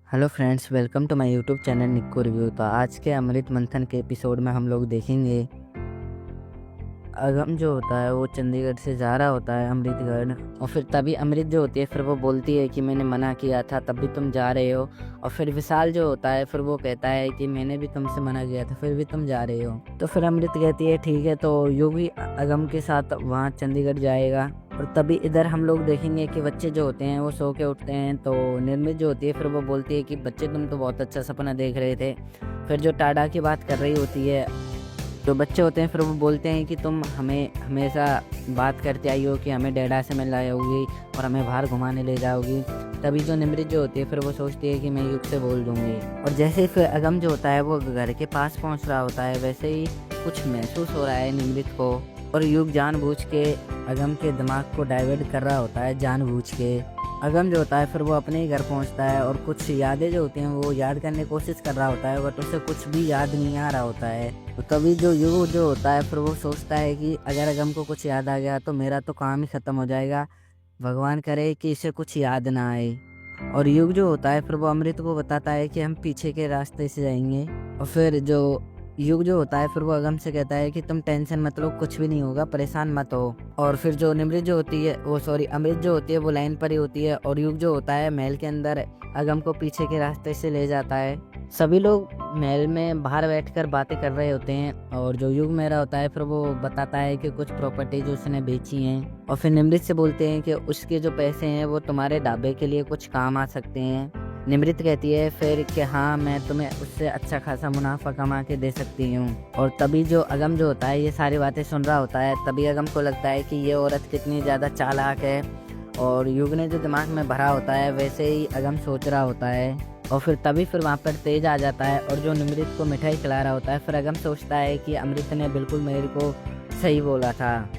Hello friends, welcome to my YouTube channel Nikko review. तो आज के अमृत मंथन के एपिसोड में हम लोग देखेंगे अगम जो होता है वो चंडीगढ़ से जा रहा होता है अमृतगढ़, और फिर तभी अमृत जो होती है फिर वो बोलती है कि मैंने मना किया था तब भी तुम जा रहे हो। और फिर विशाल जो होता है फिर वो कहता है कि मैंने भी तुमसे मना किया था फिर भी तुम जा रहे हो। तो फिर अमृत कहती है ठीक है, तो युग भी अगम के साथ वहाँ चंडीगढ़ जाएगा। और तभी इधर हम लोग देखेंगे कि बच्चे जो होते हैं वो सो के उठते हैं। तो निर्मित जो होती है फिर वो बोलती है कि बच्चे तुम तो बहुत अच्छा सपना देख रहे थे। फिर जो टाडा की बात कर रही होती है, जो बच्चे होते हैं फिर वो बोलते हैं कि तुम हमें हमेशा बात करते आई हो कि हमें डैडा से मिलाए होगी और हमें बाहर घुमाने ले जाओगी। तभी जो निमृत जो होती है फिर वो सोचती है कि मैं युग से बोल दूंगी। और जैसे ही फिर अगम जो होता है वो घर के पास पहुंच रहा होता है, वैसे ही कुछ महसूस हो रहा है निमृत को। और युग जानबूझ के अगम के दिमाग को डाइवर्ट कर रहा होता है जानबूझ के। अगम जो होता है फिर वो अपने ही घर पहुंचता है और कुछ यादें जो होती हैं वो याद करने की कोशिश कर रहा होता है, बट उसे कुछ भी याद नहीं आ रहा होता है। तो तभी जो युग जो होता है फिर वो सोचता है कि अगर अगम को कुछ याद आ गया तो मेरा तो काम ही ख़त्म हो जाएगा, भगवान करे कि इसे कुछ याद ना आए। और युग जो होता है फिर वो अमृत को बताता है कि हम पीछे के रास्ते से जाएंगे। और फिर जो युग जो होता है फिर वो अगम से कहता है कि तुम टेंशन मत लो, कुछ भी नहीं होगा, परेशान मत हो। और फिर जो निमृत जो होती है वो अमृत जो होती है वो लाइन पर ही होती है, और युग जो होता है महल के अंदर अगम को पीछे के रास्ते से ले जाता है। सभी लोग महल में बाहर बैठकर बातें कर रहे होते हैं, और जो युग मेरा होता है फिर वो बताता है कि कुछ प्रॉपर्टी जो उसने बेची हैं। और फिर निमृत से बोलते हैं कि उसके जो पैसे हैं वो तुम्हारे ढाबे के लिए कुछ काम आ सकते हैं। निमृत कहती है फिर कि हाँ, मैं तुम्हें उससे अच्छा खासा मुनाफा कमा के दे सकती हूँ। और तभी जो अगम जो होता है ये सारी बातें सुन रहा होता है, तभी अगम को लगता है कि ये औरत कितनी ज़्यादा चालाक है। और युग ने जो दिमाग में भरा होता है वैसे ही अगम सोच रहा होता है। और फिर तभी फिर वहाँ पर तेज आ जाता है और जो निमृत को मिठाई खिला रहा होता है। फिर अगम सोचता है कि अमृत ने बिल्कुल मेरे को सही बोला था।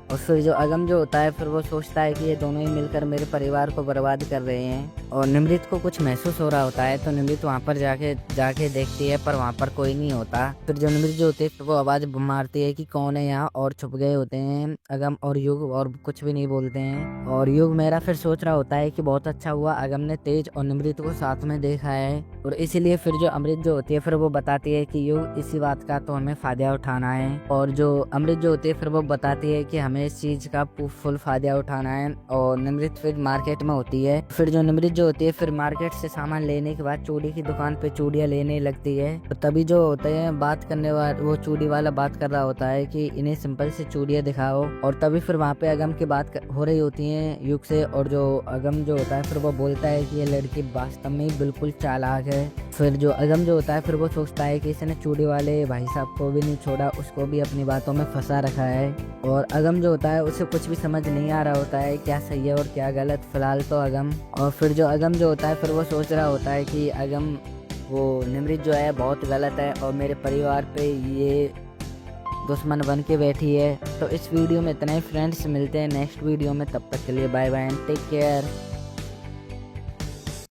और फिर जो अगम जो होता है फिर वो सोचता है कि ये दोनों ही मिलकर मेरे परिवार को बर्बाद कर रहे हैं। और निमृत को कुछ महसूस हो रहा होता है, तो निमृत वहाँ पर जाके देखती है, पर वहाँ पर कोई नहीं होता। फिर जो निमृत जो होती है फिर वो आवाज़ मारती है कि कौन है यहाँ, और छुप गए होते हैं अगम और युग और कुछ भी नहीं बोलते हैं। और युग मेरा फिर सोच रहा होता है कि बहुत अच्छा हुआ अगम ने तेज और निमृत को साथ में देखा है। और इसीलिए फिर जो अमृत जो होती है फिर वो बताती है कि युग इसी बात का तो हमें फायदा उठाना है। और जो अमृत जो होती है फिर वो बताती है कि हमें इस चीज का फुल फायदा उठाना है। और निमृत फिर मार्केट में होती है। फिर जो निमृत जो होती है फिर मार्केट से सामान लेने के बाद चूड़ी की दुकान पे चूड़ियाँ लेने लगती है। तो तभी जो होते हैं बात करने वाला वो चूड़ी वाला बात कर रहा होता है कि इन्हें सिंपल से चूड़ियाँ दिखाओ। और तभी फिर वहाँ पे अगम की बात हो रही होती है युग से। और जो अगम जो होता है फिर वो बोलता है कि ये लड़की वास्तव में ही बिल्कुल चालाक है। फिर जो अगम जो होता है फिर वो सोचता है कि इसने चूड़ी वाले भाई साहब को भी नहीं छोड़ा, उसको भी अपनी बातों में फंसा रखा है। और अगम जो होता है उसे कुछ भी समझ नहीं आ रहा होता है क्या सही है और क्या गलत, फिलहाल तो अगम। और फिर जो अगम जो होता है फिर वो सोच रहा होता है कि अगम वो निमृत जो है बहुत गलत है और मेरे परिवार पे ये दुश्मन बन के बैठी है। तो इस वीडियो में इतना ही फ्रेंड्स, मिलते हैं नेक्स्ट वीडियो में, तब तक के लिए bye bye and take care.